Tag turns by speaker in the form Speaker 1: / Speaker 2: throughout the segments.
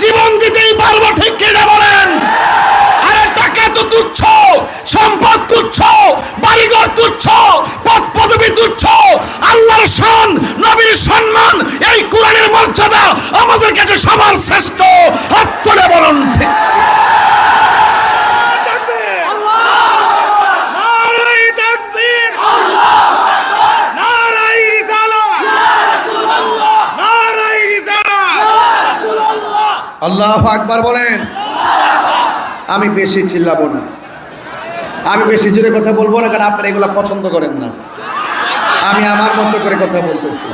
Speaker 1: জীবন দিতেই পারবো, ঠিক কিনা বলেন? আরে টাকা তো তুচ্ছ, সম্পদ তুচ্ছ, বাড়িঘর তুচ্ছ, পদ পদবি তুচ্ছ, আল্লাহর শান, নবীর সম্মান, এই কোরআনের মর্যাদা আমাদের কাছে সবার শ্রেষ্ঠ। হাত তুলে বলুন ঠিক।
Speaker 2: আল্লাহু আকবার বলেন। আমি বেশি চিল্লাবো না, আমি বেশি জোরে কথা বলবো না, কারণ আপনারা এগুলো পছন্দ করেন না। আমি আমার মতো করে কথা বলতেছি।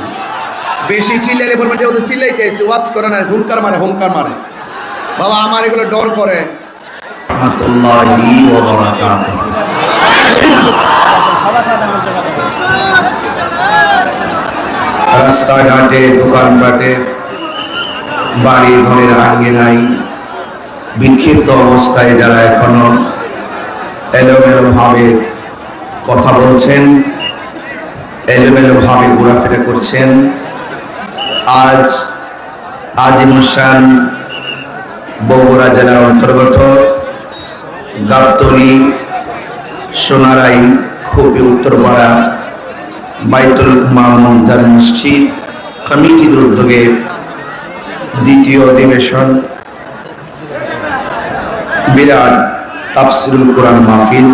Speaker 2: বেশি চিল্লাইলে বলবেন যে ওদের চিল্লাইতে এসে ওয়াজ করে না, হুঙ্কার মারে, হুঙ্কার মারে। বাবা আমার এগুলো ডর করে। রাহমাতুল্লাহি ওয়া বারাকাতুহু। রাস্তাঘাটে, দোকানঘাটে, বাড়ি ঘরের আঙ্গিনায় বিক্ষিপ্ত অবস্থায় যারা এখনো এলোমেলো ভাবে কথা বলছেন, এলোমেলো ভাবে ঘোরাফেরা করছেন, আজ আজিমুসান বগুড়া জেলার অন্তর্গত গাবতলী, সোনারাই, খুবই উত্তরপাড়া বাইতুল মামুন জামে মসজিদ কমিটির উদ্যোগে দ্বিতীয় অধিবেশন বিরাট তাফসিরুল কোরআন মাহফিল।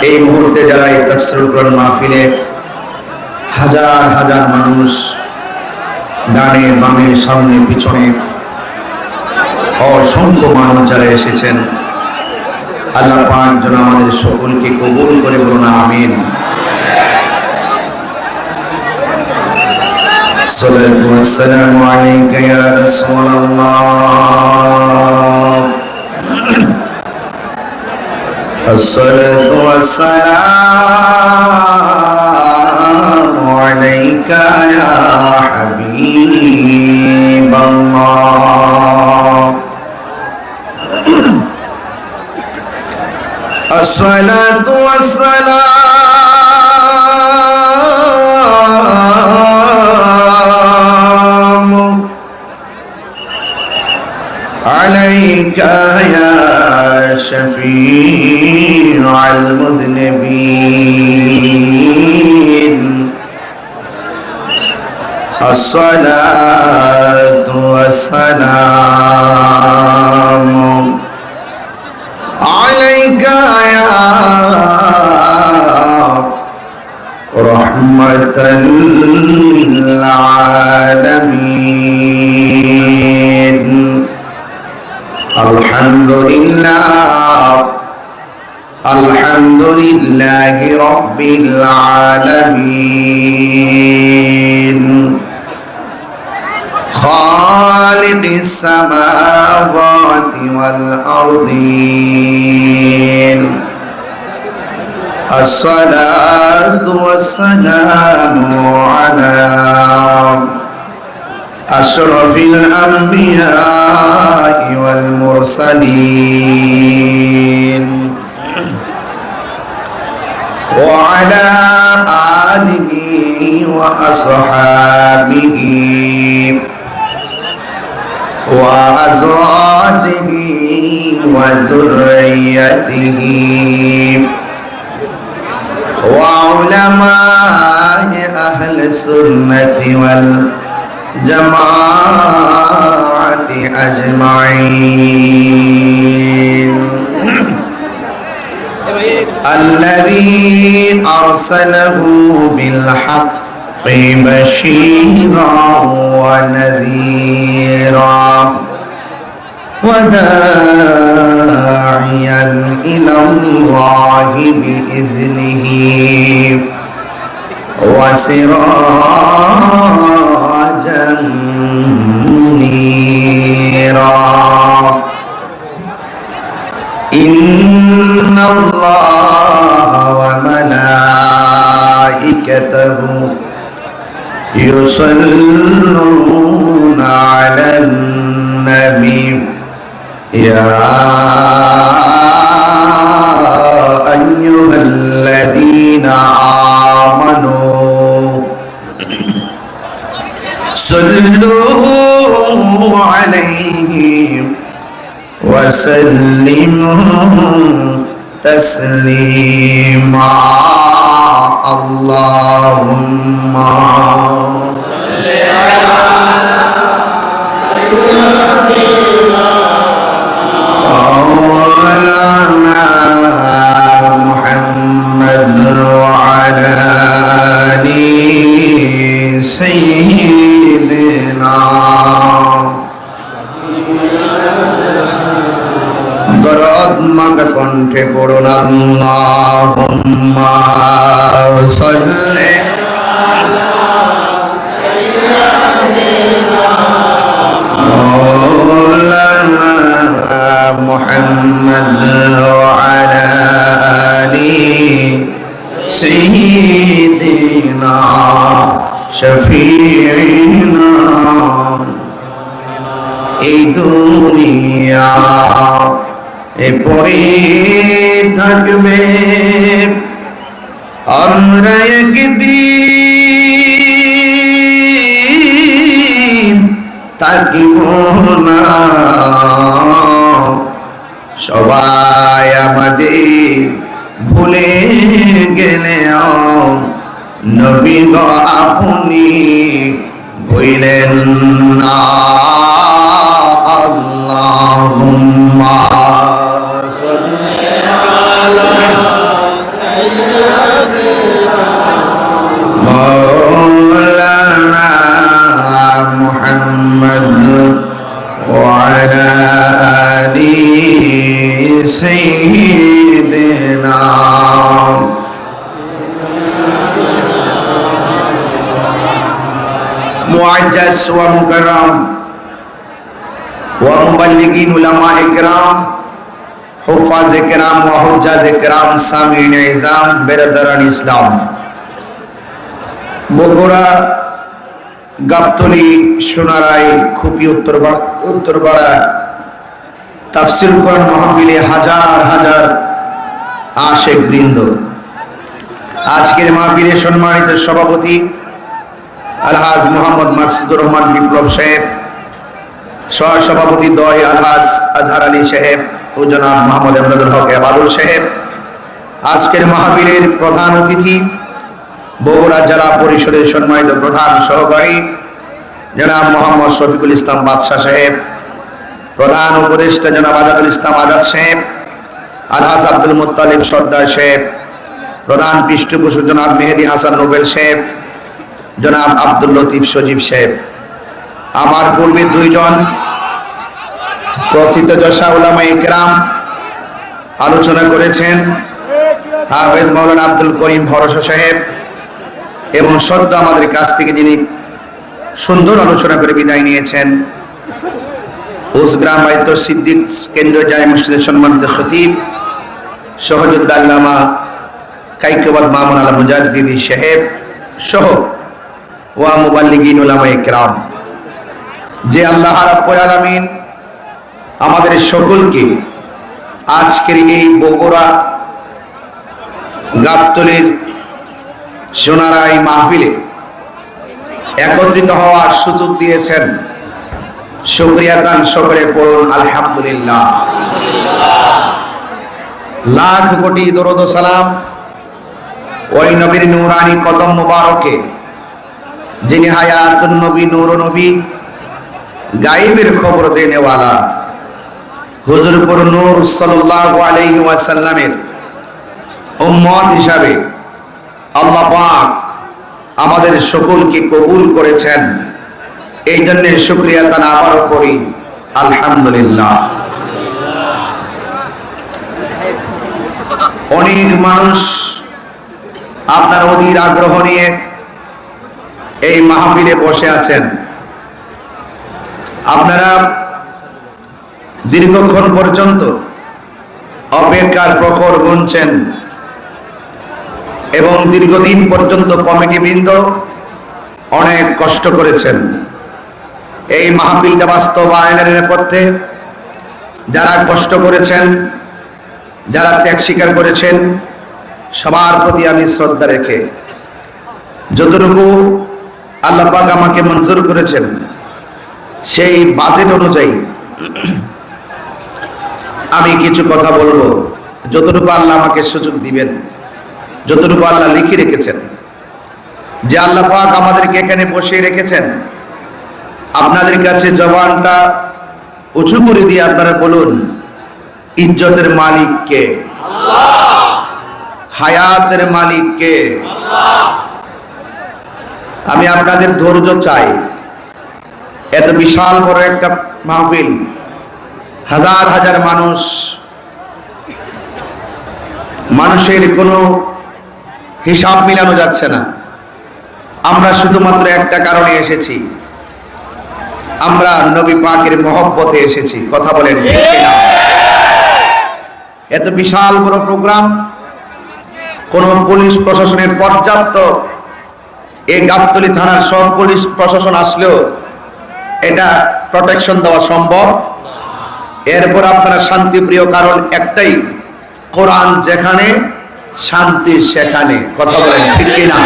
Speaker 2: এই মুহূর্তে যারা এই তাফসিরুল কোরআন মাহফিলে হাজার হাজার মানুষ ডানে বামে সামনে পিছনে অসংখ্য মানুষ যারা এসেছেন, আল্লাহ পাক যেন আমাদের সকলকে কবুল করে বলুন আমিন। الصلاة والسلام عليك يا رسول الله. الصلاة والسلام عليك يا حبيب الله. الصلاة والسلام عليك يا شفيع المذنبين. الصلاة والسلام عليك يا رحمة للعالمين. الحمد لله، الحمد لله رب العالمين، خالق السماوات والأرضين. الصلاة والسلام على أشرف الأنبياء والمرسلين وعلى آله وأصحابه وأزواجه وذريته وعلماء أهل السنة والجماعة أجمعين. الذي أرسله بالحق بشيرا ونذيرا وداعيا إلى الله بإذنه وسراجا منيرا. إن الله وملائكته يصلون على النبي يا أيها الذين آمنوا صلوا عليه وسلموا تسليما اللهم صل على سيدنا مولانا محمد وعلى آل سيدنا দরদ মাগা কণ্ঠে পড়ুন আল্লাহুম্মা সাল্লি مولانا محمد وعلى آل سيدنا شفيعنا এই দুনিয়া এ পড়ে থাকবে আমরা একদিন থাকিব না সবাই আমাদের ভুলে গেলেও নবী গো আপনি ভুলেন না আল্লাহুম্মা সাল্লি আলা সাইয়্যিদিনা মাওলানা মুহাম্মদ ওয়া আলা আলি সাইয়্যিদিনা মুআজ্জাজ ওয়া মুকাররম ওয়া মুবাল্লিগিন উলামা ইকরাম হুফাজ ইকরাম ওয়া হুজ্জাজ ইকরাম সামিঈন ইজাম বেরাদারান ইসলাম বগুড়া গাবতলী সোনারাই খুপি উত্তরপাড়া তাফসীর কোরআন মাহফিলে হাজার হাজার আশিক বৃন্দ আজকের মাহফিলে সম্মানিত সভাপতি আলহাজ মোহাম্মদ মাকসুদুর রহমান বিপ্লব সাহেব, সহসভাপতি দয় আলহাজ আজহার আলী সাহেব ও জনাব মোহাম্মদ এমদাদুল হক আবাদুল সাহেব, আজকের মাহফিলের প্রধান অতিথি বগুড়া জেলা পরিষদের সম্মানিত প্রধান সহকারী জনাব মোহাম্মদ শফিকুল ইসলাম বাদশাহ সাহেব, প্রধান উপদেষ্টা জনাব আজাদুল ইসলাম আজাদ সাহেব, আলহাজ আব্দুল মুত্তালিব সর্দার সাহেব, প্রধান পৃষ্ঠপোষক জনাব মেহেদি হাসান নোবেল সাহেব, জনাব আব্দুল লতিফ সজীব সাহেব, আমার পূর্বে দুইজন প্রথিতযশা উলামায়ে কেরাম আলোচনা করেছেন, হাফেজ মাওলানা আব্দুল করিম ভরসা সাহেব এবং সদ্য আমাদের কাছ থেকে যিনি সুন্দর আলোচনা করে বিদায় নিয়েছেন উসগ্রাম বাইতুল সিদ্দিক কেন্দ্রীয় জামে মসজিদের সম্মানিত খতিব সহযোদ্ধা আল্লামা কাইকবাদ মামুন আলা মুজাদ্দিদি সাহেব সহ ওয়া মুবাল্লিগিন উলামায়ে কেরাম, যে আল্লাহ রাব্বুল আলামিন আমাদের সকলকে আজকের এই বগুড়া গাবতলীর সোনারাই মাহফিলে একত্রিত হওয়ার সুযোগ দিয়েছেন, শুকরিয়া দান সকলে পড়ুন আলহামদুলিল্লাহ। লাখ কোটি দরুদ ও সালাম ওই নবীর নূরানি কদম মুবারকে, যিনি হায়াতুন নবী নূর নবী গায়েবের খবর দেনেওয়ালা হুজুরপুর নূর সাল্লাল্লাহু আলাইহি ওয়াসাল্লামের উম্মত হিসাবে আল্লাহ পাক আমাদের সকলকে কবুল করেছেন। এই জন্য শুকরিয়া তান আবারও করি আলহামদুলিল্লাহ। অনেক মানুষ আপনার অধীর আগ্রহ নিয়ে এই মাহফিলে বসে আছেন। আপনারা দীর্ঘক্ষণ পর্যন্ত অপেক্ষার প্রহর গুনছেন এবং দীর্ঘদিন পর্যন্ত কমিটিবৃন্দ অনেক কষ্ট করেছেন। এই মাহফিলটা বাস্তবায়নের নেপথ্যে যারা কষ্ট করেছেন, যারা ত্যাগ স্বীকার করেছেন, সবার প্রতি আমি শ্রদ্ধা রেখে যতটুকু আল্লাহ পাক আমাকে মঞ্জুর করেছেন, সেই বাজেট অনুযায়ী আমি কিছু কথা বলবো, যতটুকু আল্লাহ আমাকে সুযোগ দিবেন, যতটুকু আল্লাহ লিখে রেখেছেন। যে আল্লাহ পাক আমাদেরকে এখানে বসিয়ে রেখেছেন, আপনাদের কাছে জবানটা উঁচু করে দিয়ে আপনারা বলুন, ইজ্জতের মালিক কে? হায়াতের মালিক কে? আমি আপনাদের ধৈর্য চাই। এত বিশাল বড় একটা মাহফিল, হাজার হাজার মানুষের কোনো হিসাব মিলানো যাচ্ছে না। আমরা শুধুমাত্র একটা কারণে এসেছি, আমরা নবী পাকের মহব্বতে এসেছি। কথা বলেন ঠিক কিনা? এত বিশাল বড় প্রোগ্রাম, কোন পুলিশ প্রশাসনের পর্যাপ্ত, এই গাবতলী থানার সব পুলিশ প্রশাসন আসলেও এটা প্রোটেকশন দেওয়া সম্ভব। এরপর আপনারা শান্তিপ্রিয়, কারণ একটাই, কোরআন যেখানে শান্তি সেখানে। কথা বলেন ঠিক কিনা?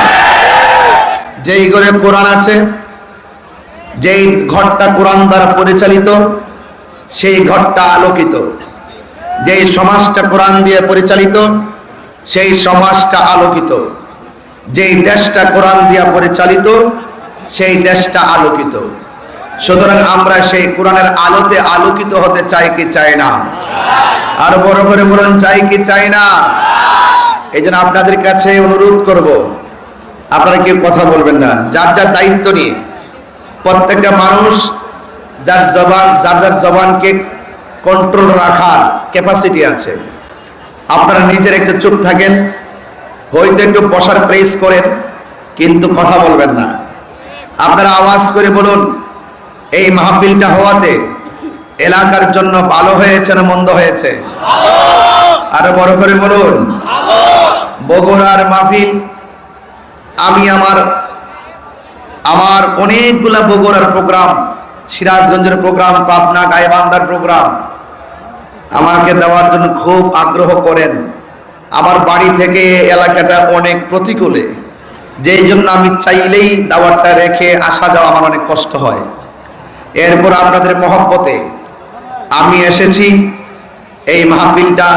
Speaker 2: যেই ঘরে কোরআন আছে, যেই ঘরটা কোরআন দ্বারা পরিচালিত, সেই ঘরটা আলোকিত। যেই সমাজটা কোরআন দিয়ে পরিচালিত, সেই সমাজটা আলোকিত। যেই দেশটা কোরআন দিয়ে পরিচালিত, সেই দেশটা আলোকিত। সুতরাং আমরা সেই কোরআনের আলোতে আলোকিত হতে চাই কি চাই না? আর বড় করে বলেন, চাই কি চাই না? এই জন্য আপনাদের কাছে অনুরোধ করব, আপনারা কেউ কথা বলবেন না, যার যার দায়িত্ব নিয়ে। প্রত্যেকটা মানুষ যার যার জবানকে কন্ট্রোল রাখার ক্যাপাসিটি আছে। আপনারা নিজের একটু চুপ থাকেন, হয়তো একটু বসার প্রেস করেন, কিন্তু কথা বলবেন না। আপনারা আওয়াজ করে বলুন, এই মাহফিলটা হওয়াতে এলাকার জন্য ভালো হয়েছে না মন্দ হয়েছে? আরো বড় করে বলুন। বগুড়ার মাহফিল, আমি আমার অনেকগুলা বগুড়ার প্রোগ্রাম, সিরাজগঞ্জের প্রোগ্রাম, পাবনা গাইবান্ধার প্রোগ্রাম আমাকে দেওয়ার জন্য খুব আগ্রহ করেন। আমার বাড়ি থেকে এলাকাটা অনেক প্রতিকূলে, যেই জন্য আমি চাইলেই দাওয়াতটা রেখে আসা যাওয়া আমার অনেক কষ্ট হয়। এরপর আপনাদের মহব্বতে আমি এসেছি। এই মাহফিলটা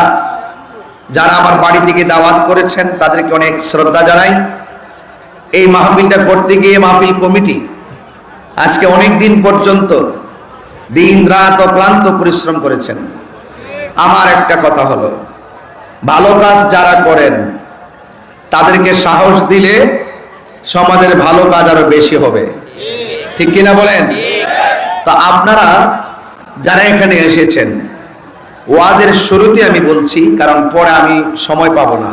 Speaker 2: যারা আমার বাড়ি থেকে দাওয়াত করেছেন তাদেরকে অনেক শ্রদ্ধা জানাই। এই মাহফিলটা করতে গিয়ে মাহফিল কমিটি আজকে অনেক দিন পর্যন্ত দিন রাত অক্লান্ত পরিশ্রম করেছেন। আমার একটা কথা হলো, ভালো কাজ যারা করেন তাদেরকে সাহস দিলে সমাজের ভালো কাজ আরো বেশি হবে। ঠিক কিনা বলেন? তো আপনারা যারা এখানে এসেছেন, ওয়াজের শুরুতে আমি বলছি, কারণ পরে আমি সময় পাবো না।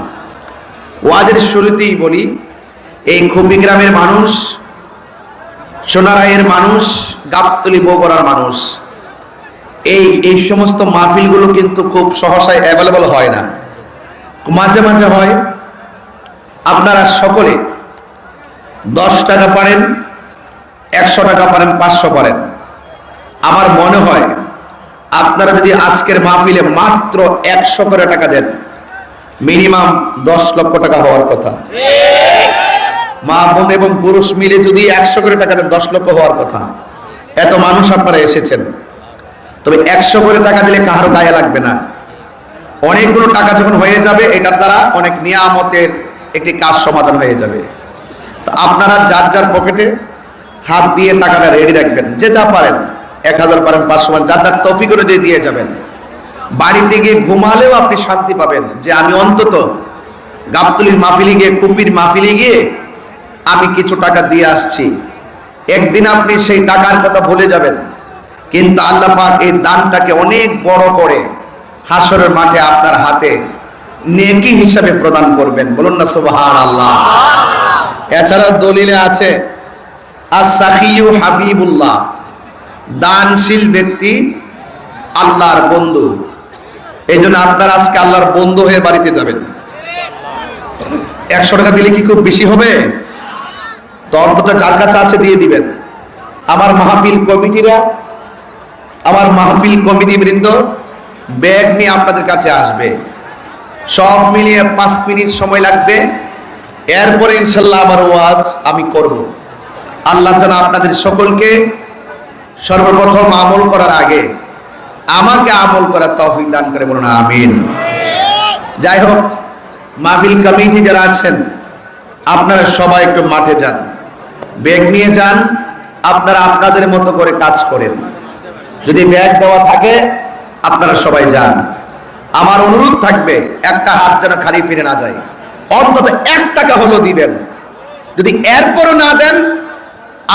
Speaker 2: ওয়াজের শুরুতেই বলি, এই খুবই গ্রামের মানুষ, সোনারায়ের মানুষ, গাবতলী বগুড়ার মানুষ, এই সমস্ত মাহফিলগুলো কিন্তু খুব সহসায় অ্যাভেলেবল হয় না, মাঝে মাঝে হয়। আপনারা সকলে 10 টাকা পারেন, 100 টাকা পারেন, 500 পারেন। আমার মনে হয় আপনারা যদি আজকের মাহফিলে মাত্র 100 করে টাকা দেন, মিনিমাম 10 লক্ষ টাকা হওয়ার কথা। মা বোন এবং পুরুষ মিলে যদি 100 করে টাকা দেন, 10 লক্ষ হওয়ার কথা। এত মানুষ আপনারা এসেছেন। তবে 100 করে টাকা দিলে কারো গায়ে লাগবে না। অনেকগুলো টাকা যখন হয়ে যাবে, এটার দ্বারা অনেক নিয়ামতের একটি কাজ সমাধান হয়ে যাবে। তো আপনারা যার যার পকেটে হাত দিয়ে টাকাটা রেডি রাখবেন। যে যা পারেন, 1000 পারেন, 500 পারেন, যার যার তৌফিক করে দিয়ে যাবেন। বাড়িতে গিয়ে ঘুমালেও আপনি শান্তি পাবেন যে আমি অন্তত গাবতলীর মাহফিলে গিয়ে, কুপির মাহফিলে গিয়ে আমি কিছু টাকা দিয়ে আসছি। একদিন আপনি সেই টাকার কথা ভুলে যাবেন, কিন্তু আল্লাহ পাক এই দানটাকে অনেক বড় করে হাসরের মাঠে আপনার হাতে নেকি হিসাবে প্রদান করবেন। বলুন না সুবহানাল্লাহ। এছাড়া দলিলে আছে, আস-সাখিয়ু হাবিবুল্লাহ, দানশীল ব্যক্তি আল্লাহর বন্ধু। এই জন্য আপনারা আজকে আল্লাহর বন্ধু হয়ে বাড়িতে যাবেন। 100 টাকা দিলে কি খুব বেশি হবে? তো অন্তত যার কাছে আছে দিয়ে দিবেন। আমার মাহফিল কমিটি বৃন্দ ব্যাগ নিয়ে আপনাদের কাছে আসবে। সব মিলিয়ে 5 মিনিট সময় লাগবে। এরপরে ইনশাল্লাহ আমার ওয়াজ আমি করব। আল্লাহ যেন আপনাদের সকলকে সর্বপ্রথম আমল করার আগে আমাকে আমল করার তৌফিক দান করে, বলুন আমিন। যাই হোক, মাহফিল কমিটি যারা আছেন আপনারা সবাই একটু মাঠে যান, ব্যাগ নিয়ে যান, আপনারা আপনাদের মতো করে কাজ করেন। যদি ব্যাগ দেওয়া থাকে আপনারা সবাই যান। আমার অনুরোধ থাকবে একটা হাত যেন খালি ফিরে না যায়, অন্তত 1 টাকা হলো দিবেন। যদি এরপরও না দেন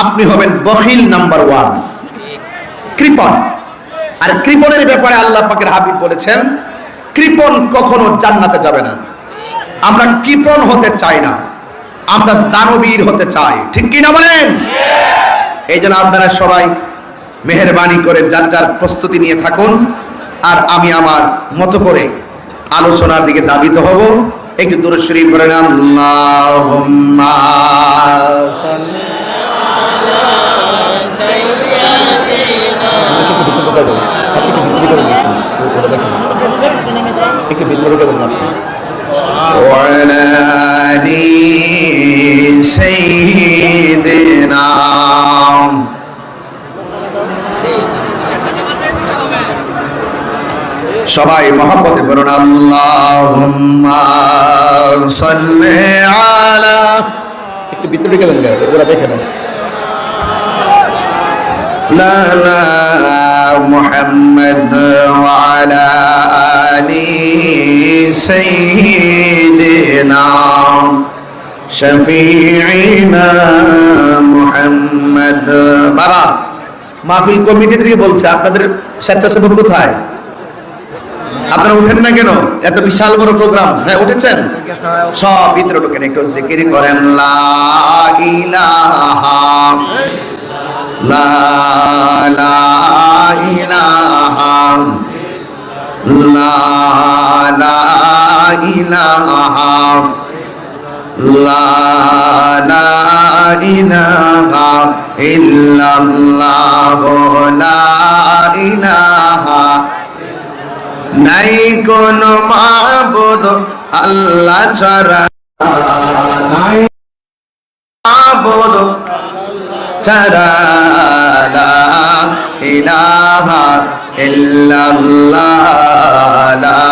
Speaker 2: আপনি হবেন বখিল নাম্বার 1, কৃপণ। আর কৃপণের ব্যাপারে আল্লাহ পাকের হাবিব বলেছেন, কৃপণ কখনো জান্নাতে যাবে না। আমরা কৃপণ হতে চাই না, আমরা দানবীর হতে চাই, ঠিক কি না বলেন? এই জন্য আপনারা সবাই মেহেরবানি করে যার যার প্রস্তুতি নিয়ে থাকুন। আর আমি আমার মতো করে আলোচনার দিকে ধাবিত হব। একটু দরুদ শরীফ পড়েন, আল্লাহুম্মা সাল্লি আলা সাইয়্যিদিনা। وعلى آل سيدنا। সবাই মহব্বতে বলুন, আল্লাহুম্মা সাল্লি আলা। একটু ভিতরে গেলেন, ওরা দেখে না। লানা মুহাম্মদ ওয়া আলা আলি সাইয়্যিদিনা শফিঈনা মুহাম্মদ। বাবা, মাহফিল কমিটি থেকে বলছে আপনাদের স্বেচ্ছাসেবক কোথায়? আপনারা উঠেন না কেন? এত বিশাল বড় প্রোগ্রাম। হ্যাঁ, উঠেছেন? সব ভিতরে ঢুকেন, একটু জিকির করেন, লা ইলাহা লা লা ইলাহা লা লা ইলাহা লা লা ইলাহা ইল্লাল্লাহ লা ইলাহা। নাই কোন মাবুদ আল্লাহ ছাড়া, নাই মাবুদ ছাড়া, লা ইলাহা ইল্লাল্লাহ লা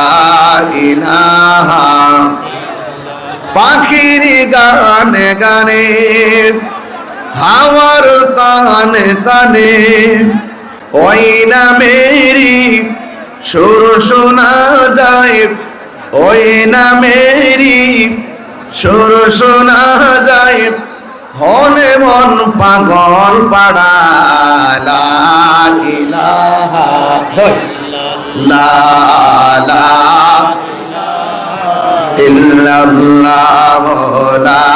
Speaker 2: ইলাহা। পাখির গানে গানে, হাওয়ার তানে তানে, ওই নামেরই সুর শোনা যায়, ওই নামেরই সুর শোনা যায়, হলে মন পাগল পাড়া, লা ইলাহা লা লা ইল্লাল্লাহ লা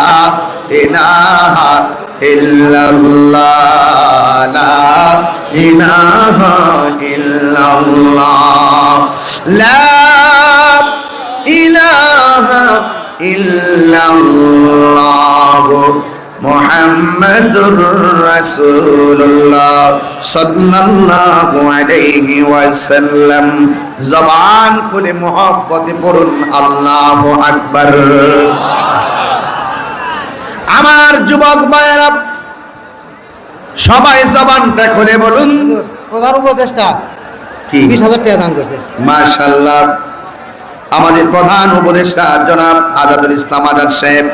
Speaker 2: ইলাহা ইল্লাল্লাহ লা ইলাহা ইল্লাল্লাহ লা ইলাহা ইল্লাল্লাহ মুহাম্মাদুর রাসূলুল্লাহ সাল্লাল্লাহু আলাইহি ওয়াসাল্লাম। জবান খুলে মুহাব্বতে পড়ুন, আল্লাহু আকবার। আমার যুবক ভাইয়েরা সবাই জবানটা খুলে বলুন,
Speaker 3: প্রধান উপদেষ্টা
Speaker 2: কি
Speaker 3: 20,000 টাকা দান করছে।
Speaker 2: মাশাআল্লাহ। আমাদের প্রধান উপদেষ্টা জনাব আজাদুল ইসলাম আজাদ সাহেব,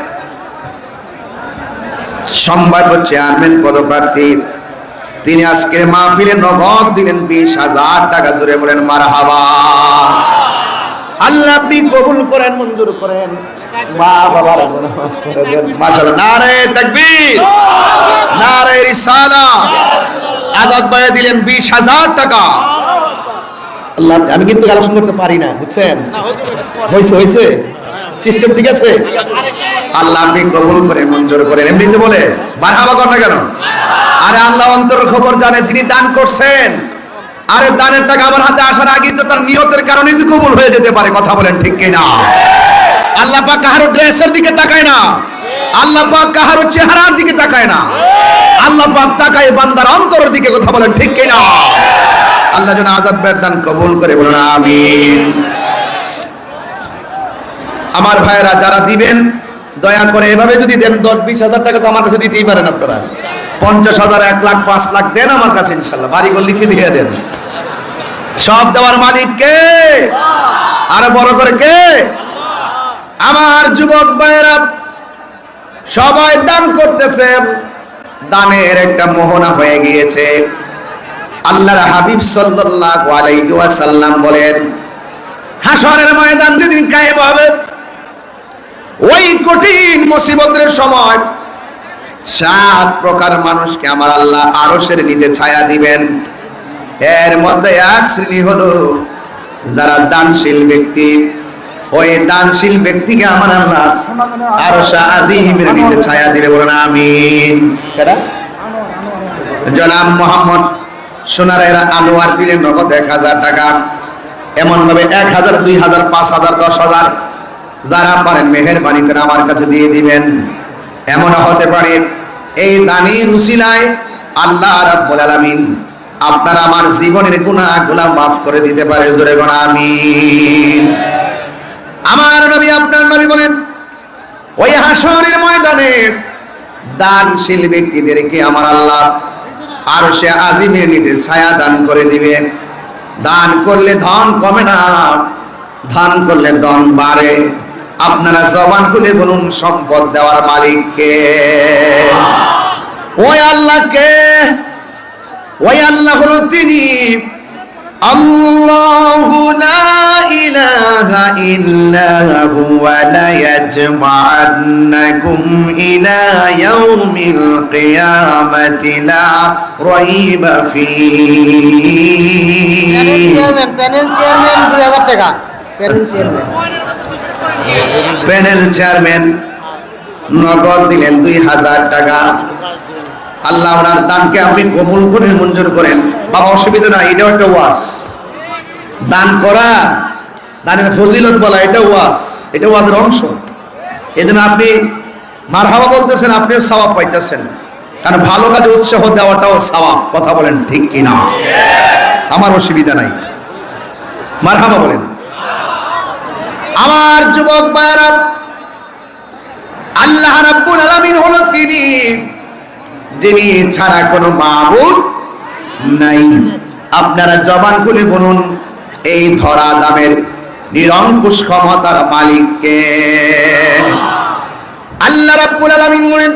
Speaker 2: সম্ভাব্য চেয়ারম্যান পদপ্রার্থী, তিনি আজকে মাহফিলে নগদ দিলেন 20,000 টাকা। জুড়ে বলেন মারহাবা। আল্লাহ আপনি কবুল করেন, মঞ্জুর করেন। মাশাআল্লাহ, নারে তাকবীর, নারে রিসালাত। আজাদ ভাই দিলেন 20,000 টাকা। আল্লাহ, আমি কিন্তু আলোচনা করতে পারি না, বুঝছেন? হয়েছে সিস্টেম ঠিক আছে। আল্লাহ আপনি কবুল করে মঞ্জুর করেন। এমনিতে বলে মারহাবা কর না কেন? আরে আল্লাহ অন্তর খবর জানে, যিনি দান করছেন। আরে দানের টাকা আমার হাতে আসার আগে তো তার নিয়তের কারণেই তো কবুল হয়ে যেতে পারে। কথা বলেন ঠিক কিনা? আল্লাহ পাক কাহারো ড্রেসের দিকে তাকায় না, আল্লাহ পাক কাহারো চেহারার দিকে তাকায় না, আল্লাহ পাক তাকায় বান্দার অন্তরের দিকে। কথা বলেন ঠিক কিনা? আল্লাহ যেন আজাদ ভাইয়ের দান কবুল করে, বলুন আমিন। আমার ভাইয়েরা যারা দিবেন, দয়া করে এভাবে যদি দেন 10-20 হাজার টাকা তো আমার কাছে দিতেই পারেন আপনারা। 50,000, 1 লাখ, 5 লাখ দেন আমার কাছে, ইনশাল্লাহ বাড়িঘর লিখে দিয়ে দেন। সব দেওয়ার মালিক কে? আরো বড় করে কে? আমার যুবক ভাইয়েরা, সবাই দান করতেছেন, দানের একটা মোহনা হয়ে গিয়েছে। আল্লাহর হাবিব সাল্লাল্লাহু আলাইহি ওয়াসাল্লাম বলেন, হাশরের ময়দান যেদিন কায়েম হবে, ওই কঠিন মুসিবতের সময় 7 প্রকার মানুষকে আমার আল্লাহ আরশের নিচে ছায়া দিবেন। এর মধ্যে এক শ্রেণী হলো যারা দানশীল ব্যক্তি। ওই দানশীল ব্যক্তিকে আমার আল্লাহ আরশে আজিমের নিচে ছায়া দিবে, বলেন আমিন। জনাব মোহাম্মদ সোনারের আনোয়ার দিলেন নগদ 1000 টাকা। এমন ভাবে 1000, 2000, 5000, 10,000 যারা পারেন মেহেরবানি করে আমার কাছে দিয়ে দিবেন। এমন হতে পারে এই দানের উসিলায় আল্লাহ রাব্বুল আলামিন আপনার আমার জীবনের গুনাহগুলো মাফ করে দিতে পারে। জোরে বলেন আমিন। আমার নবী, আপনার নবী বলেন, ওই হাশরের ময়দানে দানশীল ব্যক্তিদেরকে আমার আল্লাহ আরশে আজিমের নিচে ছায়া দান করে দিবে। দান করলে ধন কমে না, দান করলে ধন বাড়ে। আপনারা জবান খুলে বলুন, সম্পদ দেওয়ার মালিক কে? ওই আল্লাহ কে? ওই আল্লাহ হলো তিনি আল্লাহু লা ইলাহা ইল্লা হুয়া লা ইয়াজমা'আন্নাকুম ইলা ইয়াউমিল কিয়ামাতি লা রাইবা ফীহি।
Speaker 3: প্যানেল চেয়ারম্যান 2000 টাকা।
Speaker 2: প্যানেল চেয়ারম্যান নগদ দিলেন 2000 টাকা। আল্লাহ ওনার দানকে আপনি কবুল করে মঞ্জুর করেন। বাবা, অসুবিধা না, এটাও একটা ওয়াজ। দান করা, দানের ফজিলত বলা, এটা ওয়াজ, এটা ওয়াজের অংশ। এজন্য আপনি মারহাবা বলতেছেন, আপনিও সওয়াব পাইতেছেন। কারণ ভালো কাজে উৎসাহ দেওয়াটাও সওয়াব। কথা বলেন ঠিক কি না? আমার অসুবিধা নাই, মারহাবা বলেন। আমার যুবক ভাইরা, আল্লাহ রাব্বুল আলামিন হলো তিনি যিনি ছাড়া কোনো মাবুদ নাই। আপনারা জবান খুলে বলুন, এই ধরা দামের নিরঙ্কুশ ক্ষমতার মালিককে? আল্লাহ রাব্বুল আলামিন বলেন,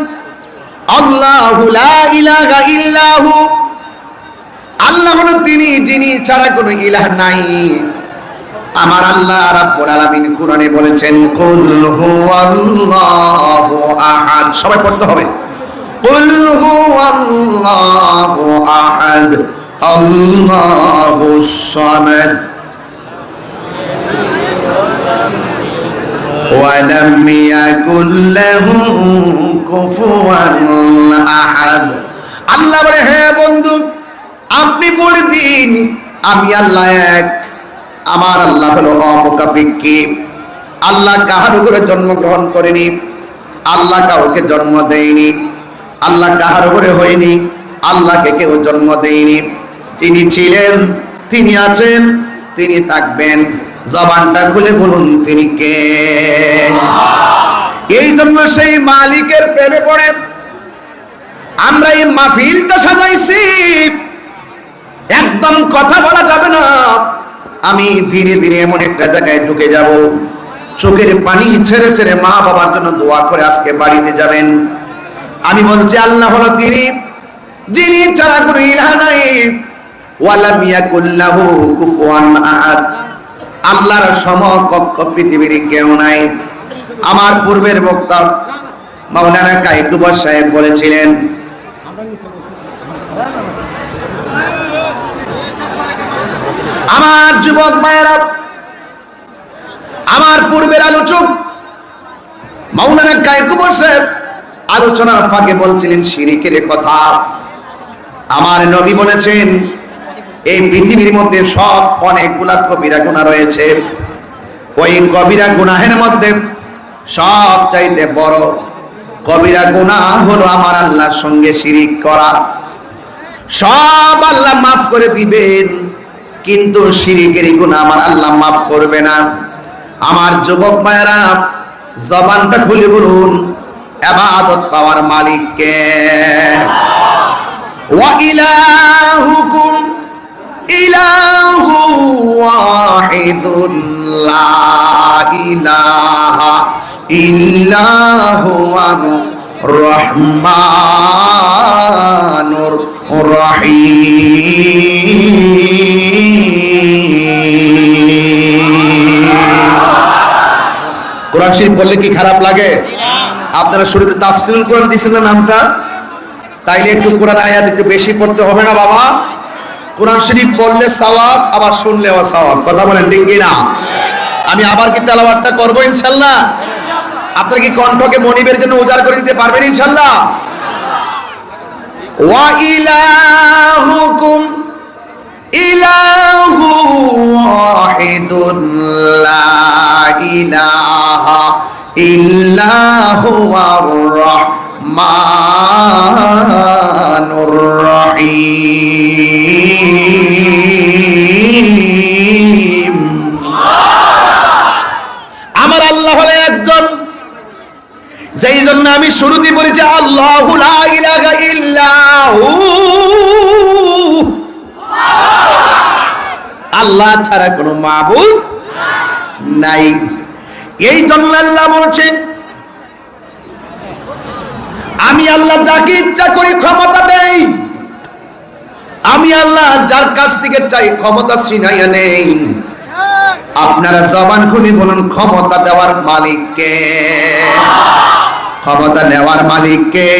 Speaker 2: আল্লাহু লা ইলাহা ইল্লাহু। আল্লাহ হলো তিনি যিনি ছাড়া কোনো ইলাহ নাই। আমার আল্লাহ রাব্বুল আলামিন কুরআনে বলেছেন, কুল হুয়াল্লাহু আহাদ। সবাই পড়তে হবে, কুল হুয়াল্লাহু আহাদ আল্লাহুস সামাদ ওয়া লাম ইয়াকুল লাহু কুফুয়ান আহাদ। আল্লাহ বলে, হ্যাঁ বন্ধু, আপনি বলে দিন আমি আল্লাহ এক। আমার আল্লাহ হলো অমুখাপেক্ষী। আল্লাহ কাহার উপরে জন্মগ্রহণ করেনি, আল্লাহ কাউকে জন্ম দেয়নি, আল্লাহ কাহার উপরে হয়নি, আল্লাহকে কেউ জন্ম দেয়নি। তিনি ছিলেন, তিনি আছেন, তিনি থাকবেন। জবানটা খুলে বলুন, তিনি কে? এই জন্য সেই মালিকের প্রেমে পড়ে আমরা এই মাহফিলটা সাজাইছি। একদম কথা বলা যাবে না। আমি ধীরে ধীরে এমন একটা জায়গায় ঢুকে যাব, চোখের পানি ছেড়ে ছেড়ে মা বাবার জন্য দোয়া করে আজকে বাড়িতে যাবেন। আমি বলছি, আল্লাহ হলো তিনি যিনি ছাড়া কোনো ইলাহ নাই। ওয়ালাম ইয়াকুল লাহু কুফুয়ান আহাদ। আল্লাহর সমকক্ষ পৃথিবীর কেউ নাই। আমার পূর্বের বক্তা মাওলানা কায়কুবর সাহেব বলেছিলেন, আমার যুবক ভাইয়েরা, আমার পূর্বের আলোচক মাওলানা কায়কুবর সাহেব আলোচনার ফাঁকে বলছিলেন শিরিকের কথা। আমার নবী বলেছেন, এই পৃথিবীর মধ্যে সব অনেকগুলা কবিরা গুনাহ রয়েছে। ওই কবিরা গুনাহের মধ্যে সব চাইতে বড় কবিরা গুনাহ হলো আমার আল্লাহর সঙ্গে শিরিক করা। সব আল্লাহ মাফ করে দিবেন, কিন্তু শিরিকের গুনাহ আমার আল্লাহ মাফ করবে না। আমার যুবক ভাইয়েরা, জবানটা খুলে বলুন, ইবাদত পাওয়ার মালিক কে? ওয়া ইলাহুকুম ইলাহু ওয়াহিদুন লা ইলাহা ইল্লা হুয়ার রহমানুর রহিম। কোরআন শরীফ বললে কি খারাপ লাগে? আপনারা শুরুতে তাফসীরুল কোরআন দিয়েছেন না নামটা, তাইলে একটু কোরআন আয়াত একটু বেশি পড়তে হবে না বাবা? কোরআন শরীফ পড়লে সওয়াব, আবার শুনলেও সওয়াব। কথা বলেন ঠিক কি না? আমি আবার কি তেলাওয়াতটা করব ইনশাআল্লাহ? আপনারা কি কণ্ঠকে মনিবের জন্য উজাড় করে দিতে পারবেন ইনশাআল্লাহ? ওয়া ইলাহুকুম ইলাহু ওয়াহিদুন লা ইলাহা ইল্লা হুয়ার রহমানুর রহিম। আমার আল্লাহ হলেন একজন, যেই জন্য আমি শুরুতে বলেছি আল্লাহু লা ইলাহা ইল্লাহু, আল্লাহ ছাড়া কোনো মাবুদ নাই। এই জন্য আল্লাহ বলছেন আমি আল্লাহ যাকে ইচ্ছা করি ক্ষমতা দেই, আমি আল্লাহ যার কাছ থেকে চাই ক্ষমতা ছিনাইয়া নেই। আপনারা জবান খুলে বলুন ক্ষমতা দেওয়ার মালিক কে? ক্ষমতা নেওয়ার মালিক কে?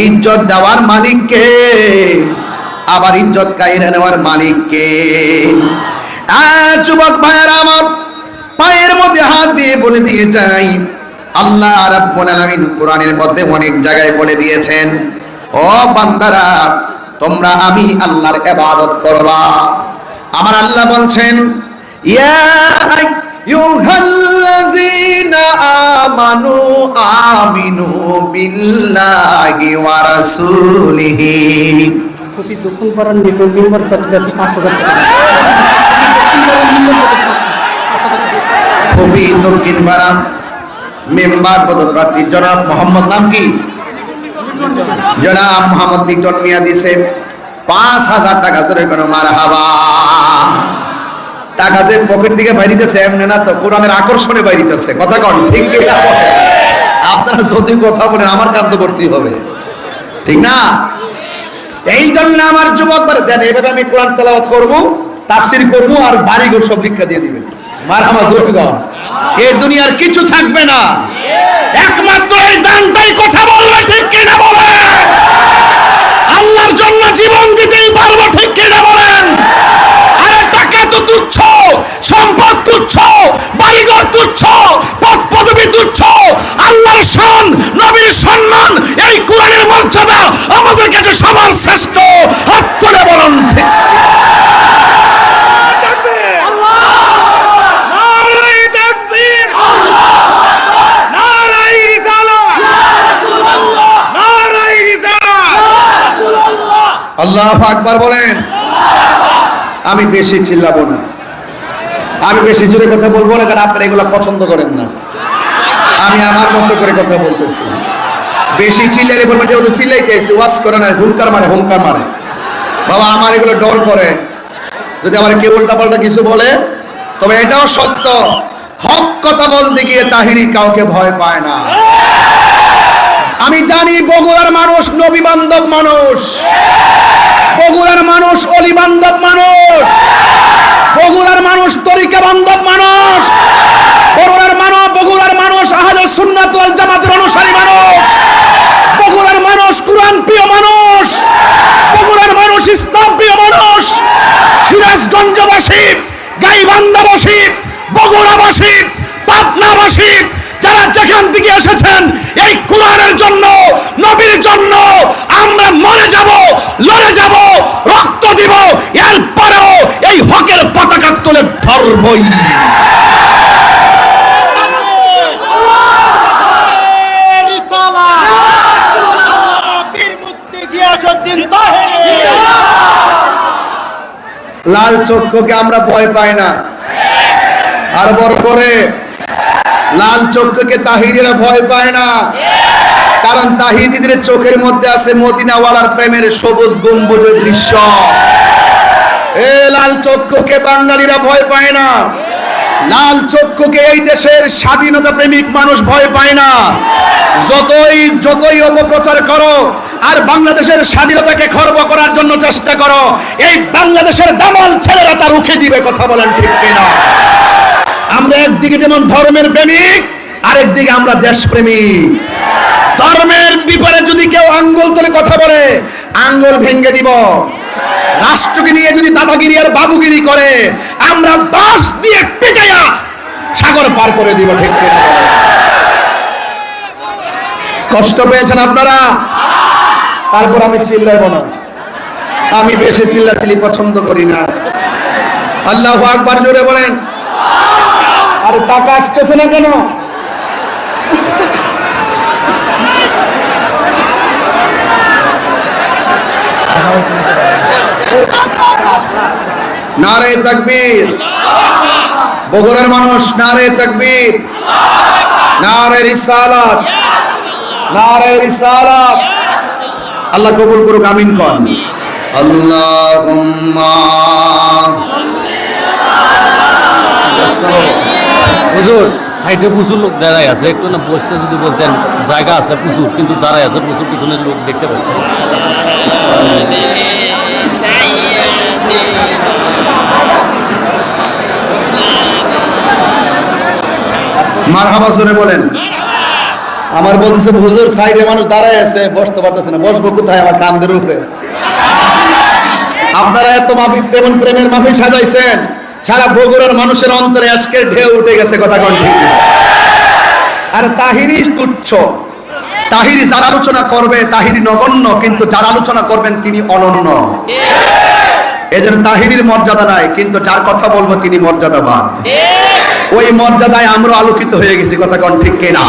Speaker 2: ইজ্জত দেওয়ার মালিক কে? আবার ইজ্জত কাইরা নেওয়ার মালিক কে? যুবক ভাইয়েরা আমার, পায়ের মধ্যে হাত দিয়ে বলে দিয়ে যাই, আল্লাহ রাব্বুল আলামিন কোরআনের মধ্যে অনেক জায়গায় বলে দিয়েছেন, ও বান্দারা তোমরা আমি আল্লাহর ইবাদত করবা। আমার আল্লাহ বলছেন ইয়া আইয়ুহাল্লাযীনা আমানু আমিনু বিল্লাহি ওয়া রাসূলিহি।
Speaker 3: খুবই দক্ষিণ পাড়ার নেটওয়ার্ক মেম্বার প্রতি ৫,০০০ টাকা।
Speaker 2: খুবই দক্ষিণ পাড়া মেম্বার পদপ্রার্থী জনাব মোহাম্মদ, নাম কি? জনাব মোহাম্মদ লিটন মিয়া দিছে ৫,০০০ টাকা। জোরে কোনো মারহাবা। টাকা যে পকেট থেকে বাইরিতেছে এমনি না তো, কোরআনের আকর্ষণে বাইরিতেছে। কথা কন ঠিক কি না? আপনারা যদি কথা বলেন আমার কান্ত করতেই হবে, ঠিক না? এই জন্য আমার যুবক বলে দেন এভাবে আমি কোরআন তেলাওয়াত করব, তাফসীর করব, আর বাড়িঘর সব লিখা দিয়ে দিবেন। মারহাবা জোরে গান। এই দুনিয়ার কিছু থাকবে না, একমাত্র এই দানটাই কথা বলবে। ঠিক কি না বলেন? আল্লাহর জন্য জীবন দিতেই পারবো। ঠিক কি না বলেন? আরে টাকা তো তুচ্ছ, সম্পদ তুচ্ছ, বাড়িঘর তুচ্ছ, পদ পদবি তুচ্ছ, আল্লাহর শান, নবীর সম্মান, এই কোরআনের মর্যাদা আমাদের কাছে সবার শ্রেষ্ঠ। হাত তুলে বলুন ঠিক। আল্লাহু আকবার বলেন। আমি বেশি চিল্লাবো না, আমি বেশি জোরে কথা বলবো না, কারণ আপনারা এগুলো পছন্দ করেন না। আমি আমার মতো করে কথা বলতেছি। বেশি চিল্লাইলে বলবেন যে ওদের চিল্লাইতে এসে ওয়াজ করে না, হুঙ্কার মারে, হুঙ্কার মারে। বাবা আমার এগুলো ডর করে, যদি আমার কেউ উল্টা পাল্টা কিছু বলে। তবে এটাও সত্য, হক কথা বলতে গিয়ে তাহিরি কাউকে ভয় পায় না। আমি জানি বগুড়ার মানুষ নবী বান্ধব মানুষ, বগুড়ার মানুষ অলি বান্ধব মানুষ, বগুড়ার মানুষ তরিকা বান্ধব মানুষ, বগুড়ার মানুষ আহলে সুন্নাত ওয়াল জামাতের অনুসারী মানুষ, বগুড়ার মানুষ কুরআন প্রিয় মানুষ, বগুড়ার মানুষ ইসলাম প্রিয় মানুষ। সিরাজগঞ্জবাসী, গাইবান্ধাবাসী, বগুড়াবাসী, পাবনাবাসী, যারা যেখান থেকে এসেছেন এই কোরআনের জন্য, নবীর জন্য আমরা মরে যাব, লড়ে যাব, রক্ত দিব, এরপরেও এই হকের পতাকা তুলে ধরবই। লাল চক্ষুকে আমরা ভয় পাই না, আর বড় করে লাল চক্ষুকে তাহিরিরা ভয় পায় না। কারণ তাহিদিদের চোখের মধ্যে আছে মদিনাওয়ালার প্রেমের সবুজ গম্বুজের দৃশ্য। এ লাল চক্ষুকে বাঙালিরা ভয় পায় না, লাল চক্ষুকে এই দেশের স্বাধীনতা প্রেমিক মানুষ ভয় পায় না। যতই অপপ্রচার করো আর বাংলাদেশের স্বাধীনতাকে খর্ব করার জন্য চেষ্টা করো, এই বাংলাদেশের দামাল ছেলেরা তা রুখে দিবে। কথা বলেন ঠিক কিনা? আমরা একদিকে যেমন ধর্মের প্রেমিক, আরেকদিকে আমরা দেশপ্রেমিক। ধর্মের বিপরে যদি কেউ আঙ্গুল তুলে কথা বলে, আঙ্গুল ভেঙে দিব। রাষ্ট্রকে নিয়ে যদি দাদাগিরি আর বাবুগিরি করে, আমরা বাঁশ দিয়ে পিটাইয়া সাগর পার করে দিব। ঠিক কিনা? কষ্ট পেয়েছেন আপনারা? তারপর আমি চিল্লাবো না, আমি বেশি চিল্লাচিল্লি পছন্দ করি না। আল্লাহু আকবার জোরে বলেন। আর টাকা আসতেছে না কেন? নারে তাকবীর। বগুড়ার মানুষ নারে তাকবীর, নারে রিসালাত, নারে রিসালাত। আল্লাহ কবুল করুক, আমিন কোন। আল্লাহুম্মা
Speaker 4: হুজুর সাইডে প্রচুর লোক দাঁড়ায় আছে, একটু না বসতে যদি বলতেন, জায়গা আছে প্রচুর, কিন্তু দাঁড়ায় আছে প্রচুর, পিছনের লোক দেখতে পাচ্ছেন।
Speaker 2: মারহাবা জোরে বলেন। আমার বলতেছে হুজুর সাইডে মানুষ দাঁড়ায় আছে, বসতে পারতেছে না। বসবো কোথায়? আমার কান্দের উপরে। আপনারা এত মাহফিল, তেমন প্রেমের মাহফিল সাজাইছেন, সারা বগুড়ার মানুষের অন্তরে আজকের ঢেউ উঠে গেছে। কথা কোন ঠিক? আর তাহিরি তুচ্ছ, তাহিরি যার আলোচনা করবে তাহিরি নগণ্য, কিন্তু যার আলোচনা করবেন তিনি অনন্য। এজন্য তাহিরির মর্যাদা নাই, কিন্তু যার কথা বলবো তিনি মর্যাদাবান। ওই মর্যাদায় আমরা আলোকিত হয়ে গেছি। কথা কোন ঠিক কিনা?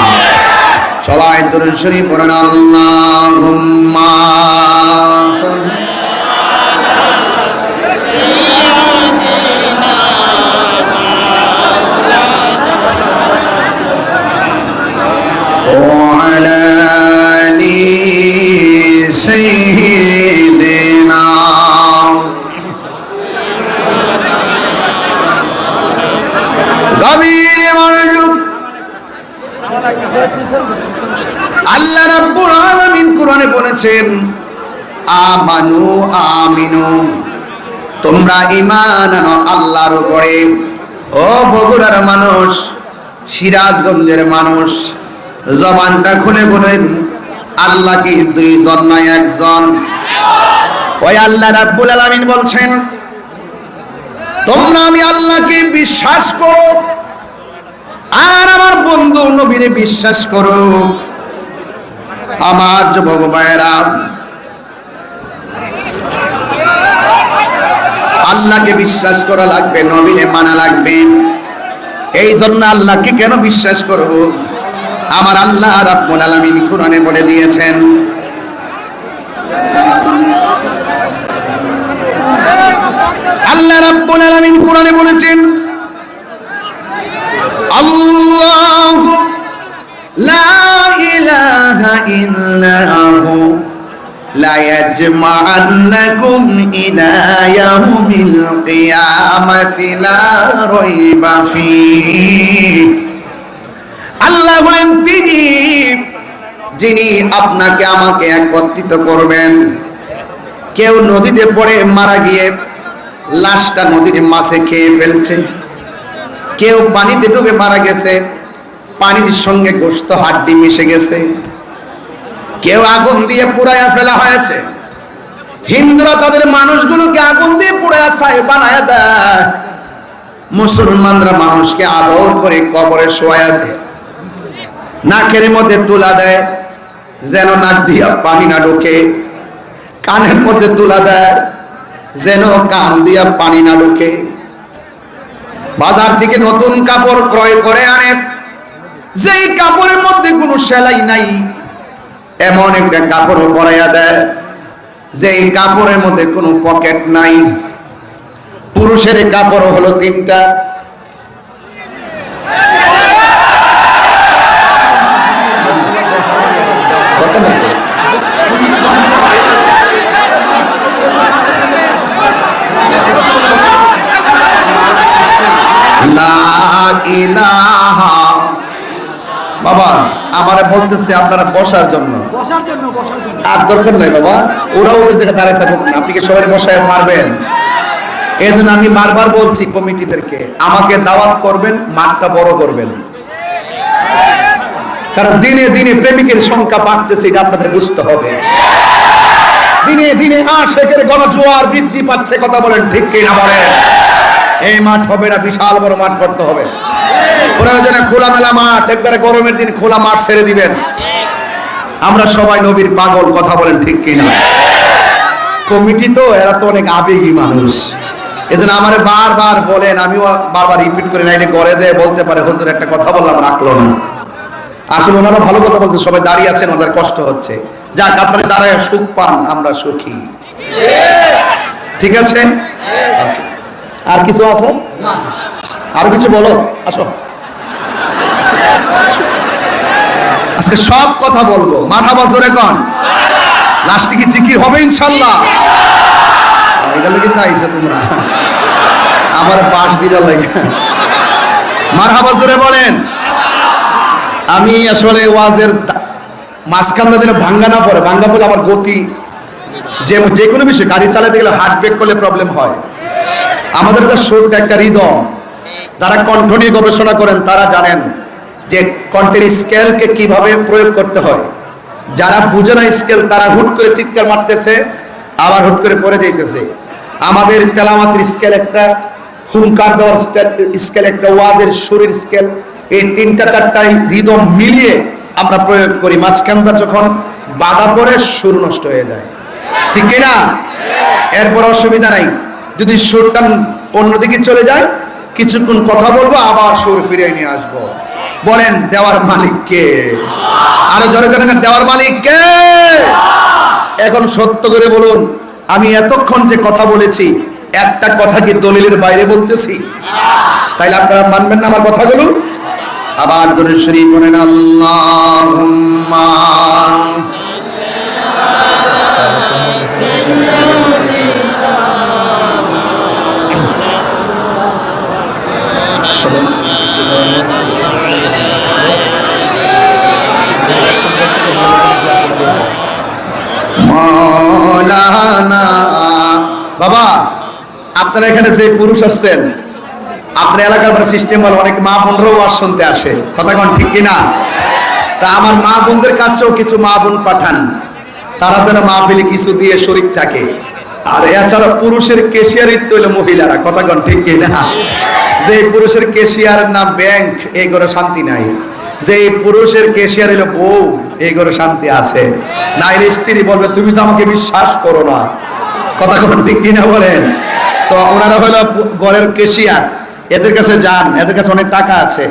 Speaker 2: সবাই দরুদ শরীফ পড়েন। আল্লাহুম্মা وعلى آل سيدنا গভীর মনোযোগ। আল্লাহ রাব্বুল আলামিন কোরআনে বলেছেন, আমানু আমিনু, তোমরা ঈমান আনো আল্লাহর উপরে। ও বগুড়ার মানুষ, সিরাজগঞ্জের মানুষ, জবানটা খুলে বলেন, আল্লাহ কি দুইজন না একজন? ওই আল্লাহ রাব্বুল আলামিন বলছেন, তোমরা আমি আল্লাহকে বিশ্বাস করো আর আমার বন্ধু নবীরে বিশ্বাস করো। আমার যুবক ভাইয়েরা, আল্লাহকে বিশ্বাস করা লাগবে, নবীরে মানা লাগবে। এই জন্য আল্লাহকে কেন বিশ্বাস করব? আমার আল্লাহ রাব্বুল আলামিন কোরআনে বলে দিয়েছেন, আল্লাহ রাব্বুল আলামিন কোরআনে বলেছেন, আল্লাহু লা ইলাহা ইল্লাহু লা ইয়াজমা'আন্নাকুম ইলা ইয়াউমিল কিয়ামাতি লা রাইবা ফীহি। আল্লাহ বলেন, তিনি যিনি আপনাকে আমাকে একত্রিত করবেন। কেউ নদীতে পড়ে মারা গিয়ে লাশটা নদীর মাছে খেয়ে ফেলছে, কেউ পানিতে ডুবে মারা গেছে, পানির সঙ্গে গোশত হাড্ডি মিশে গেছে, কেউ আগুন দিয়ে পুড়াইয়া ফেলা হয়েছে। হিন্দুরা তাদের মানুষগুলোকে আগুন দিয়ে পুড়াইয়া ছাই বানায়া দেয়, মুসলমানরা মানুষকে আদর করে কবরে শোয়া দেয়, নাকের মধ্যে তুলা দেয় যেন নাক দিয়া পানি না ঢোকে, কানের মধ্যে তুলা দেয় যেন কান দিয়া পানি না ঢোকে। বাজার থেকে নতুন কাপড় ক্রয় করে আনে, যেই কাপড়ের মধ্যে কোনো সেলাই নাই এমন একটা কাপড় পরাইয়া দেয়, যেই কাপড়ের মধ্যে কোনো পকেট নাই। পুরুষের কাপড় হলো তিনটা, ইলাহা। বাবা আমারে বলতেছে আপনারা বসার জন্য, আর দরকার নাই বাবা, ওরা ওদের জায়গায় দাঁড়িয়ে থাকুক না, আপনি কি সবাই বসায় পারবেন? এই জন্য আমি বারবার বলছি কমিটিদেরকে, আমাকে দাওয়াত করবেন, মাঠটা বড় করবেন, কারণ দিনে দিনে প্রেমিকের সংখ্যা বাড়তেছে, এটা আপনাদের বুঝতে হবে। দিনে দিনে আশেকের গণজোয়ার বৃদ্ধি পাচ্ছে, কথা বলেন ঠিক কি না বলেন? এই মাঠ হবে না, বিশাল বড় মাঠ করতে হবে, প্রয়োজনে খোলামেলা মাঠ, একবারে গরমের দিন খোলা মাঠ ছেড়ে দিবেন। আমরা সবাই নবীর পাগল, কথা বলেন ঠিক কি না? কমিটি তো এরা তো অনেক আবেগী মানুষ, এজন্য আমারে বারবার বলেন, আমিও বারবার রিপিট করে নাইলে ঘরে যেয়ে বলতে পারে হুজুর একটা কথা বললাম রাখলো না। আসলে ওনারা ভালো কথা বলছে, সবাই দাঁড়িয়ে আছেন, ওদের কষ্ট হচ্ছে, যাক আপনারা দাঁড়ায় সুখ পান, আমরা সুখী, ঠিক আছে? আর কিছু আছে? আর কিছু বলো, আসো। আজকে সব কথা বলবো, মাথা বজরে কোন লাস্টে কি জিকির হবে ইনশাআল্লাহ? এটা লাগি তাইছো তোমরা, আমার পাশ দিবার লাগে। মারহাবা জোরে বলেন। আমি আসলে ওয়াজের মাঝখানটা দিলে ভাঙ্গা না পড়ে, ভাঙ্গা পড়লে আমার গতি, যে কোনো বিষয় গাড়ি চালাতে গেলে হার্ট ব্রেক করলে প্রবলেম হয়। আমাদের তো ছোট্ট একটা হৃদয়, যারা কণ্ঠ নিয়ে গবেষণা করেন তারা জানেন যে কণ্ঠের স্কেলকে কিভাবে প্রয়োগ করতে হয়। যারা বুঝে না স্কেল, তারা হুট করে চিৎকার মারতেছে, আবার হুট করে পড়ে যাইতেছে। আমাদের তেলাওয়াতের স্কেল একটা, হুঙ্কার দেওয়ার স্কেল একটা, ওয়াজের সুরের স্কেল, এই তিনটা চারটাই হৃদয় মিলিয়ে আমরা প্রয়োগ করি। মাঝখানটা যখন বাধা পড়ে সুর নষ্ট হয়ে যায়, ঠিক কিনা? এরপর অসুবিধা নাই, যদি সুরটা অন্যদিকে চলে যায় কিছুক্ষণ কথা বলবো, আবার সুর ফিরিয়ে নিয়ে আসবো। বলেন দেওয়ার মালিক কে? আরো জোরে করে দেওয়ার মালিক কে? এখন সত্য করে বলুন, আমি এতক্ষণ যে কথা বলেছি একটা কথা কি দলিলের বাইরে বলতেছি? তাইলে আপনারা মানবেন না আমার কথাগুলো? আবার দরুদ শরীফ পড়েন, আল্লাহুম্মা মাওলানা। বাবা আপনারা এখানে যে পুরুষ আসছেন, আপনার এলাকার সিস্টেম হলো অনেক মা বোনরাও ওয়াজ শুনতে আসে, কথা কোন ঠিক কিনা? তা আমার মা বোনদের কাছেও কিছু মা বোন পাঠান, তারা যেন মাহফিলে কিছু দিয়ে শরীক থাকে। আর এছাড়া পুরুষের কেশিয়ারিত্ব হলো মহিলারা, কথা কোন ঠিক কিনা? যে পুরুষের কেশিয়ারের নাম ব্যাংক, এই ঘরে শান্তি নাই। যে পুরুষের কেশিয়ার হলো বউ, এই ঘরে শান্তি আছে। নাইলে স্ত্রী বলবে তুমি তো আমাকে বিশ্বাস করো না, কথা কোন ঠিক কিনা বলেন? তো ওনারা হলো ঘরের কেশিয়ার, এদের কাছে যান, এদের কাছে অনেক টাকা আছে,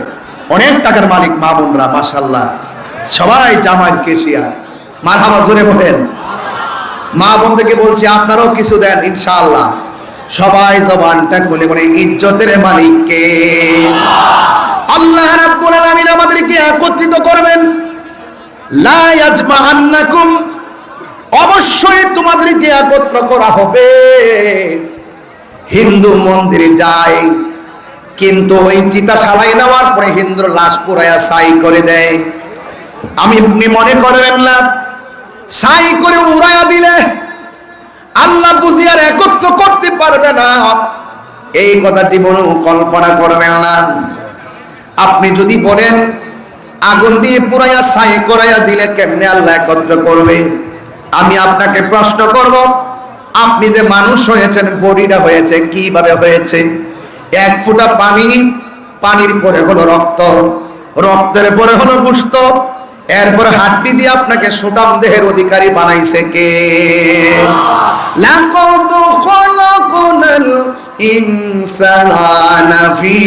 Speaker 2: অনেক টাকার মালিক মা বোনরা, মাশাআল্লাহ সবাই জামাইয়ের কেশিয়ার। মারহাবা জোরে বলেন। মা বোনদেরকে বলছি আপনারাও কিছু দেন ইনশাআল্লাহ। সবাই জবানটা খুলে বলে ইজ্জতের মালিক কে? আল্লাহ রাব্বুল আলামিন আমাদেরকে একত্রিত করবেন। লা ইয়াজমাআন্নাকুম, অবশ্যই তোমাদেরকে একত্র করা হবে। হিন্দু মন্দিরে যায়, কিন্তু ওই চিতা সালাই নেওয়ার পরে হিন্দুর লাশ পুরাইয়া ছাই করে দেয়। আমি আপনি মনে করবেন না ছাই করে উড়াইয়া দিলে আল্লাহ বুঝি আর একত্র করতে পারবে না, এই কথা জীবনেও কল্পনা করবেন না। আপনি যদি বলেন আগুন দিয়ে পুরাইয়া ছাই করাইয়া দিলে কেমনে আল্লাহ একত্র করবে, আমি আপনাকে প্রশ্ন করব, আপনি যে মানুষ হয়েছেন, বডিটা হয়েছে কিভাবে হয়েছে? এক ফোঁটা পানি, পানির পরে হলো রক্ত, রক্তের পরে হলো গোশত, এরপরে হাড্ডি দিয়ে আপনাকে সুঠাম দেহের অধিকারী বানাইছে কে? লাকাদ খালাকনাল ইনসানা ফি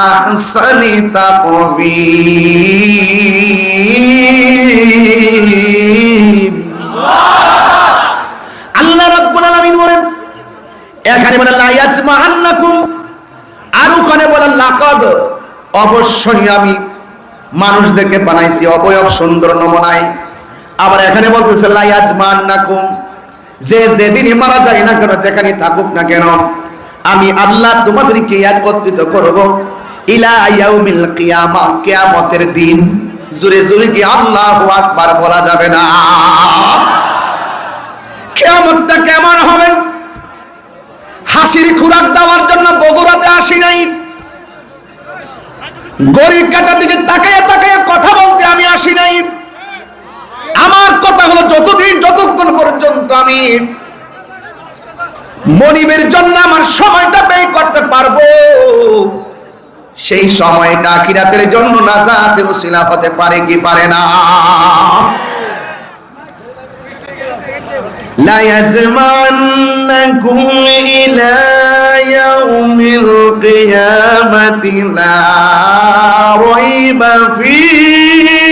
Speaker 2: আহসানি তাকওয়িম। আল্লাহ রাব্বুল আলামিন বলেন, এখানে বলে লা ইয়াজমাআন্নাকুম, আর ওখানে বলে লাকাদ, অবশ্যই আমি মানুষদেরকে বানাইছি অবয়ব সুন্দর নমুনায়। আবার এখানে বলতেছে লা ইয়াজমাআন্নাকুম, যে যেদিনই মারা যায় না কেন, যেখানে থাকুক না কেন, আমি আল্লাহ তোমাদেরকে একত্রিত করব। ইলা ইয়াউমিল কিয়ামা, কিয়ামতের দিন। জোরে জোরে কি আল্লাহু আকবার বলা যাবে না? কিয়ামতটা কেমন হবে? হাসির খোরাক দেওয়ার জন্য বগুড়াতে আসি নাই, গরিব কাটার দিকে তাকায় তাকায় কথা বলতে আমি আসি নাই। আমার কথা হলো যতক্ষণ পর্যন্ত আমি মনিবের জন্য আমার সময়টা ব্যয় করতে পারবো, সেই সময়টা আখিরাতের জন্য নাজাতের ওসিলা হতে পারে কি পারে না? লা ইয়াজমান্নাকুম ইলা ইয়াউমিল কিয়ামাতি লা রাইবা ফীহি।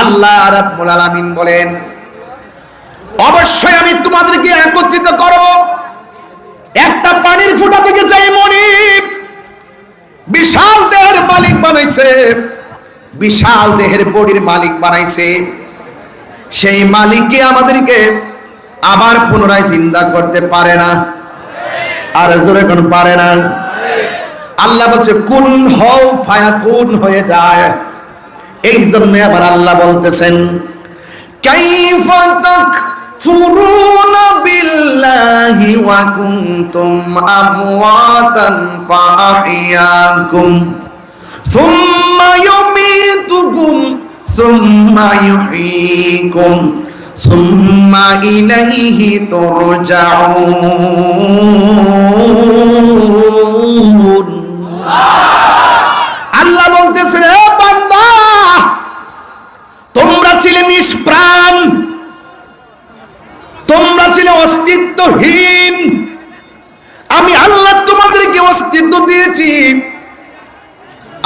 Speaker 2: আল্লাহ রাব্বুল আলামিন বলেন, অবশ্যই আমি তোমাদেরকে একত্রিত করব একটা পানির ফোঁটা থেকে। যাই মনিব বিশাল দেহের মালিক বানাইছে, বিশাল দেহের বডির মালিক বানাইছে, সেই মালিককে আমাদেরকে আবার পুনরায় জিন্দা করতে পারে না। আর জোরে কোন পারে না? আল্লাহ বলছে কুন হও ফায়াকুন হয়ে যায়। এই জন্য আবার আল্লাহ বলতেছেন কাইফা তাকফুরুনা বিল্লাহি ওয়া কুনতুম আমওয়াতান ফাআহইয়াকুম সুম্মা ইউমীতুকুম সুম্মা ইউহয়ীকুম সুম্মা ইলাইহি তুরজাউন। আল্লাহ বলতেছেন, হে বান্দা, তোমরা ছিলে নিষ্প্রাণ, তোমরা ছিলে অস্তিত্বহীন, আমি আল্লাহ তোমাদেরকে অস্তিত্ব দিয়েছি,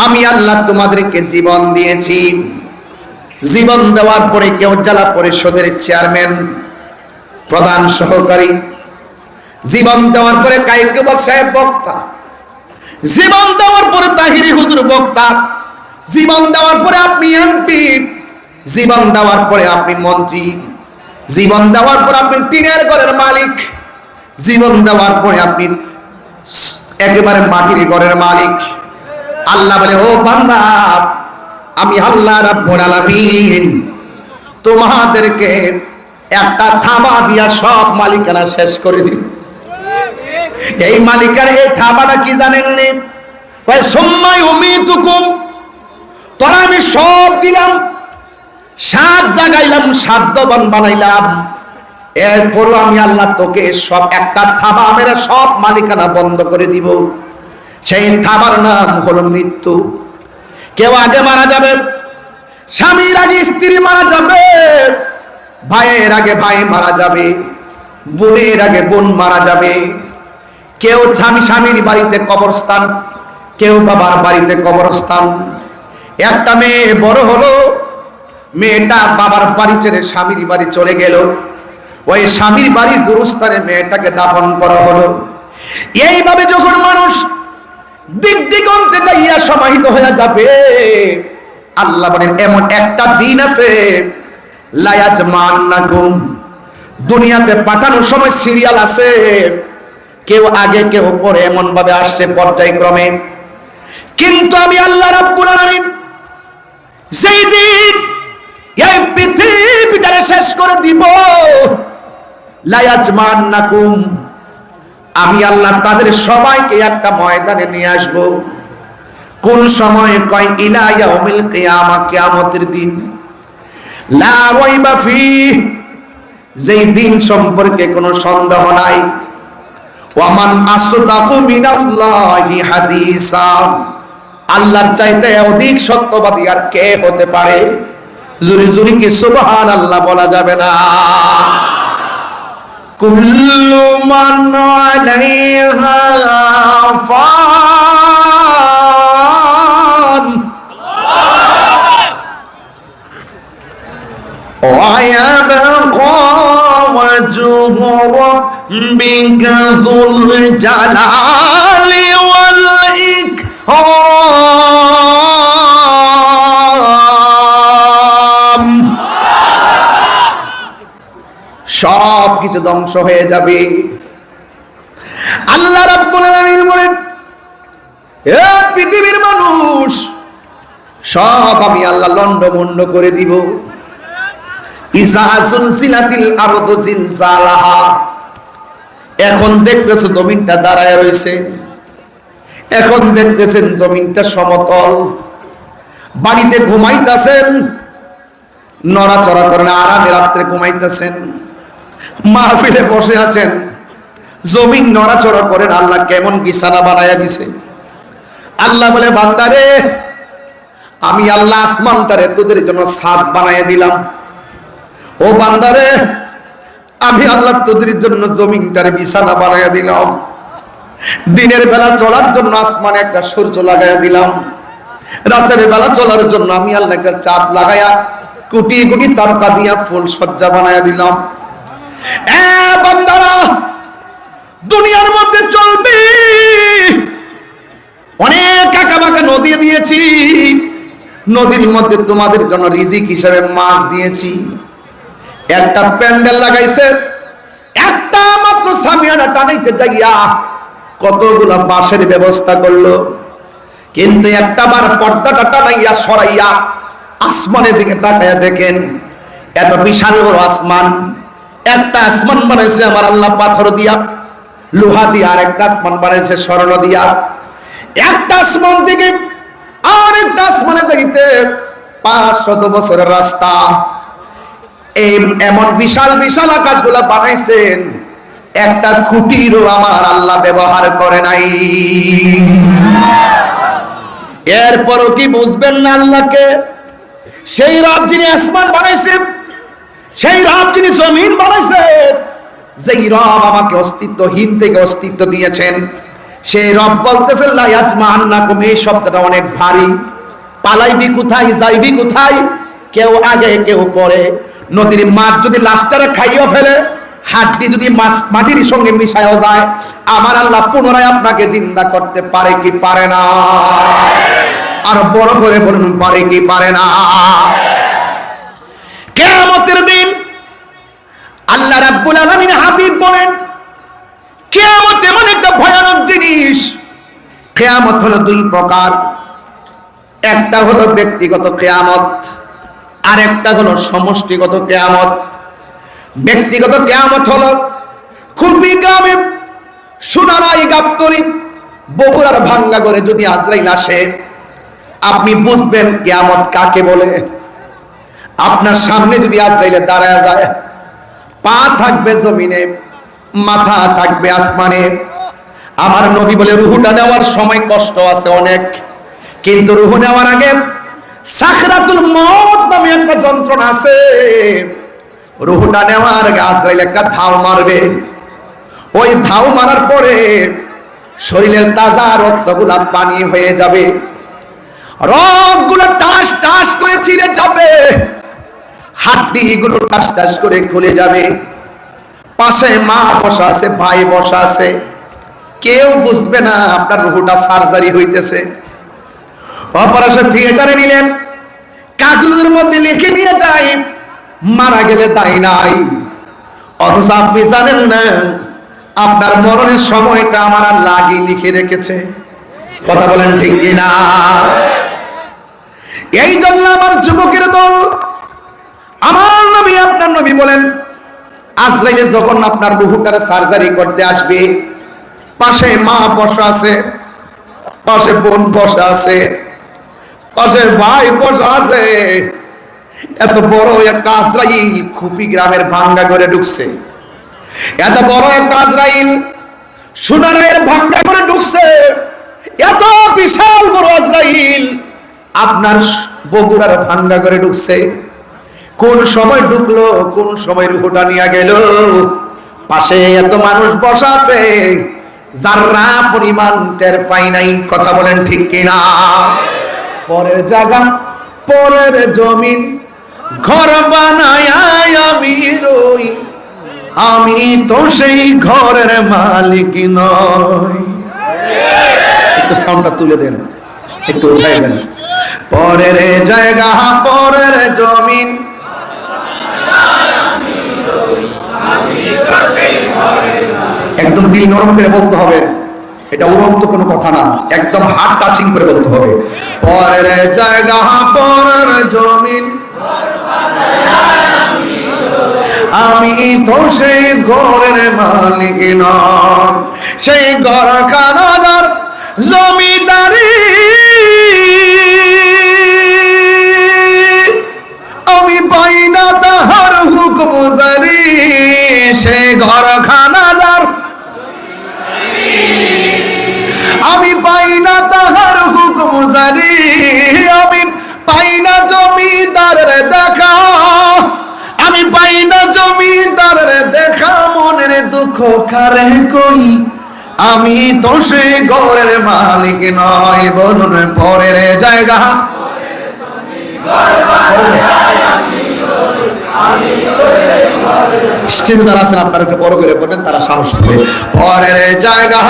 Speaker 2: আমি আল্লাহ তোমাদেরকে জীবন দিয়েছি। জীবন দেওয়ার পরে কেউ জেলা পরিষদের চেয়ারম্যান, প্রধান সহকারী, জীবন দেওয়ার পরে কাইকুবা সাহেব বক্তা, জীবন দেওয়ার পরে তাহিরি হুজুর বক্তা, জীবন দেওয়ার পরে আপনি এমপি, জীবন দেওয়ার পরে আপনি মন্ত্রী, জীবন দেওয়ার পর আপনি টিনের ঘরের মালিক, জীবন দেওয়ার পরে আপনি একেবারে মাটির ঘরের মালিক। আল্লাহ বলে, ও বান্দা, আমি আল্লাহ রাব্বুল আলামিন তোমাদেরকে একটা থাবা দিয়া সব মালিকানা শেষ করে দিই। এই মালিকার এই থাবাটা কি জানেন? ভাই সুম্মা ইউমীতুকুম, তোরা আমি সব দিলাম, সাত জাগাইলাম, সাধ্যবান বানাইলাম, এরপরও আমি আল্লাহ তোকে সব একটা থাবা মেরে সব মালিকানা বন্ধ করে দিব। সেই থাবার নাম হলো মৃত্যু। কেউ আগে মারা যাবে, স্বামীর আগে স্ত্রী মারা যাবে, ভাইয়ের আগে ভাই মারা যাবে, বোনের আগে বোন মারা যাবে। কেউ স্বামীর বাড়িতে কবরস্থান, কেউ বাবার বাড়িতে কবরস্থান। একটা মেয়ে বড় হলো, মেয়েটা বাবার বাড়ি ছেড়ে স্বামীর বাড়ি চলে গেল, ওই স্বামীর বাড়ির গুরুস্থানে মেয়েটাকে দাফন করা হলো। এইভাবে যখন মানুষ দিক দিগন্তে যাইয়া সমাহিত হয়ে যাবে, আল্লাহ বলেন এমন একটা দিন আছে, লা ইয়াজমান্নাকুম, দুনিয়াতে পাঠানোর সময় সিরিয়াল আছে, কেউ আগে কেউ পরে এমন ভাবে আসছে পর্যায়ক্রমে। কিন্তু আমি আল্লাহ রাব্বুল আলামিন সেই দিন এই পৃথিবীটারে শেষ করে দিব, লা ইয়াজমান্নাকুম, আমি আল্লাহ তাদের সবাইকে একটা ময়দানে নিয়ে আসব। কোন সময়? কয় ইলা ইয়াউমিল কিয়ামা, কিয়ামতের দিন। লা রাইবা ফীহি, যেই দিন সম্পর্কে কোনো সন্দেহ নাই। ওয়া মান আসদাকু মিনাল্লাহি হাদিসা, আল্লাহর চাইতে অধিক সত্যবাদী আর কে হতে পারে? জোরে জোরে কি সুবহানাল্লাহ বলা যাবে না? কুল্লু মান আলাইহা ফান ওয়া ইয়াবকা ওয়াজহু রাব্বিকা যুল জালালি ওয়াল ইকরাম। সব কিছু ধ্বংস হয়ে যাবে। আল্লাহ রাব্বুল আলামিন বলেন এ পৃথিবীর মানুষ সব আমি আল্লাহ লন্ডভন্ড করে দিব। ইজা সুলসিলাতিল আরদু জিলজালাহা, এখন দেখতেছে জমিনটা দাঁড়ায় রয়েছে, এখন দেখতেছেন জমিনটা সমতল। বাড়িতে ঘুমাইতেছেন, নড়াচড়া করেন, আরামে রাত্রে ঘুমাইতেছেন। মাহফিলে বসে আছেন, জমিন নড়াচড়া করেন। আল্লাহ কেমন বিছানা বানায়া দিছে। আল্লাহ বলে, বান্দারে আমি আল্লাহ আসমানটারে তোদের জন্য ছাদ বানায়া দিলাম। ও বান্দারে আমি আল্লাহ তোদের জন্য জমিনটারে বিছানা বানায়া দিলাম। দিনের বেলা চলার জন্য আসমানে একটা সূর্য লাগাইয়া দিলাম, রাতের বেলা চলার জন্য আমি আল্লাহ একটা চাঁদ লাগাইয়া কোটি কোটি তারকা দিয়া ফুল সজ্জা বানায়া দিলাম। এ বান্দারা, দুনিয়ার মধ্যে চলবে, অনেক আঁকা বাঁকা নদী দিয়েছি, নদীর মধ্যে তোমাদের জন্য রিজিক হিসেবে মাছ দিয়েছি। একটা প্যান্ডেল লাগাইছে, একটা মাত্র সামিয়ানা টানাইতে যাইয়া কতগুলা বাঁশের ব্যবস্থা করলো, কিন্তু একটা বার পর্দাটা টানাইয়া সরাইয়া আসমানের দিকে তাকাইয়া দেখেন, এত বিশাল বড় আসমান। একটা আসমান বানাইছে আমার আল্লাহ পাথর দিয়া, লোহা দিয়া, আর একটা আসমান বানাইছে স্বর্ণ দিয়া। একটা আসমান থেকে আর একটা আসমানে যাইতে 500 বছরের রাস্তা। এমন বিশাল বিশাল আকাশগুলা বানাইছেন, একটা খুঁটিরও আমার আল্লাহ ব্যবহার করে নাই। এরপরও কি বুঝবেন না আল্লাহকে? সেই রব যিনি আসমান বানাইছেন, সেই রব যিনি জমিন বানাইছেন, যেই রব আমাকে অস্তিত্বহীন থেকে অস্তিত্ব দিয়েছেন, সেই রব বলতেছেন লা ইয়াজমাআন্নাকুম। এই শব্দটা অনেক ভারী। পালাইবি কোথায়, যাইবি কোথায়? কেউ আগে কেউ পরে। নদীর মাছ যদি লাশটারে খাইও ফেলে, হাড্ডি যদি মাটির সঙ্গে মিশায়ও যায়, আমার আল্লাহ পুনরায় আপনাকে জিন্দা করতে পারে কি পারে না? আর বড় করে বলুন, পারে কি পারে না? কিয়ামতের দিন আল্লাহ রাব্বুল আলামিন হাবিব বলেন, কিয়ামত এমন একটা ভয়ানক জিনিস। কিয়ামত হলো দুই প্রকার, একটা হলো ব্যক্তিগত কিয়ামত, আর একটা হলো সমষ্টিগত কিয়ামত। ব্যক্তিগত কিয়ামত হলো খুরপি গ্রামে, সোনারাই, গাবতলী, বগুড়ার ভাঙ্গাগড়ে যদি আজরাইল আসে, আপনি বুঝবেন কিয়ামত কাকে বলে। আপনার সামনে যদি আজরাইলে দাঁড়ায় যায়, পা থাকবে জমিনে, মাথা থাকবে আসমানে। আমার নবী বলে, রুহুটা নেওয়ার সময় কষ্ট আছে অনেক, কিন্তু রুহু নেওয়ার আগে সাকরাতুল মউত নামে একটা যন্ত্রণা আছে। রুহুটা নেওয়ার আগে আজরাইল একটা ধাও মারবে। ওই ধাও মারার পরে শরীরের তাজা রক্তগুলা পানি হয়ে যাবে, রগগুলো টাস টাস করে ছিঁড়ে যাবে, হাড্ডিগুলো টাস টাস করে খুলে যাবে। পাশে মা বসা আছে, ভাই বসা আছে, কেউ বুঝবে না আপনার রুহুটা সার্জারি হইতেছে। অপারেশন থিয়েটারে নিলেন, কাগজের মধ্যে লিখে নিয়ে যায় মারা গেলে দায় নাই, অথচ আপনি জানেন না আপনার মরণের সময়টা আমার আল্লাহ আগে লিখে রেখেছে। কথা বলেন ঠিক কিনা? এই জন্য আমার যুবকের দল, আমার নবী, আপনার নবী বলেন, আজরাইল যখন আপনার রুহুটারে সার্জারি করতে আসবে, পাশে মা বসা আছে, পাশে বোন বসা আছে, পাশে ভাই বসা আছে। এত বড় একটা আজরাইল খুপি গ্রামের ভাঙ্গা করে ঢুকছে। এত বড় একটা আজরাইল সোনারায়ের ভাঙ্গা করে ঢুকছে। এত বিশাল বড় আজরাইল আপনার বগুড়ার ভাঙ্গা করে ঢুকছে। কোন সময় ঢুকলো, কোন সময় রুহুটা নিয়ে গেল? পাশে এত মানুষ বসা আছে, যারা পরিমাণ টের পাই নাই। কথা বলেন ঠিক কিনা? পরের জায়গা, পরের জমিন, ঘর বানায় আমি রই, আমি তো সেই ঘরের মালিক নই। একটু সাউন্ডটা তুলে দেন, একটু উঠাই দেন। পরের জায়গা, পরের জমিন, একদম দিল নরম করে বলতে হবে। এটা উড়ন্ত কোনো কথা না, একদম হার্ট টাচিং করে বলতে হবে। পরের জায়গা পরের জমিন, আমি তো সেই ঘরের মালিক নয়, সেই ঘর খানাদার জমিদারি আমি পাই না তাহার হুকুম জারি, সেই ঘর খানাদার আমি পাই না তাহার হুকুম জারি, আমি পাই না জমিদারের দেখা, আমি পাই না জমিদারের দেখা, মনের দুঃখ কারে কই, আমি তো সে ঘরের মালিক নয়। বলুন পরের জায়গা, স্টেজে যারা আছেন আপনারা একটু বড় করে বলবেন, তারা সাহস পাবে। পরের জায়গা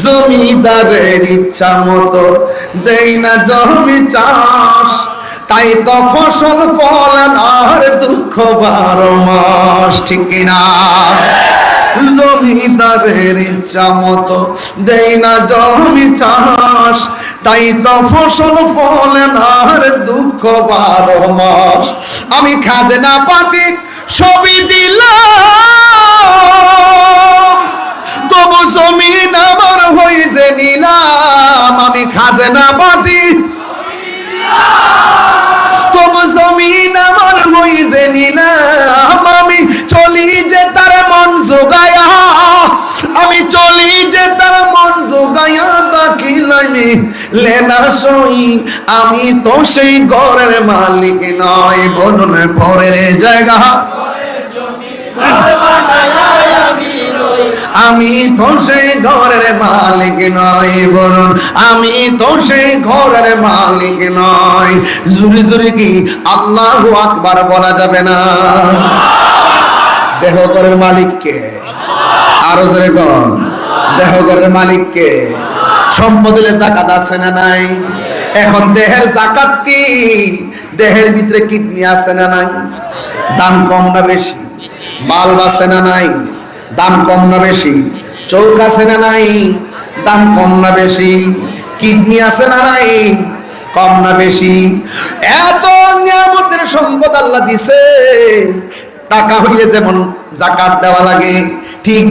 Speaker 2: জমিদারের ইচ্ছা মতো দেই না জমি চাষ, তাই তো ফসল ফলান আর দুঃখ 12 মাস, ঠিক কিনা? জমিদারের ইচ্ছা মতো দেই না জমি চাষ, তাই তো ফসল ফলান আর দুঃখ 12 মাস। আমি খাজনা পাতি সবই দিলাম, তবু জমিন আমার হয়ে যে নিলাম, আমি খাজনা পাতি তবু জমিন আমার হয়ে যে নিলাম, আমি চলি যে তার মন জোগায়া, আমি চলি যে তার মন জোগায়া, দাখিলামি লেনা সই, আমি তো সেই ঘরের মালিক নয়। বলুন পরের জায়গা, আমি তো সেই ঘরের মালিক নয়। বলুন আমি তো সেই ঘরের মালিক নয়। জুরি জুরি কি আল্লাহু আকবার বলা যাবে না? দেহ ঘরের মালিককে, আরো জোরে কোন, দেহ ঘরের মালিককে। সম্পদ দিলে যাকাত আছে না নাই? এখন দেহের যাকাত কি? দেহের ভিতরে কিডনি আছে না নাই? দাম কম না বেশি? বাল্ব আছে না নাই? দাম কম না বেশি? চোখ আছে না নাই? দাম কম না বেশি? কিডনি আছে না নাই? কম না বেশি? এত নিয়ামতের সম্পদ আল্লাহ দিছে, টাকা হইলে যেমন যাকাত দেওয়া লাগে, ঠিক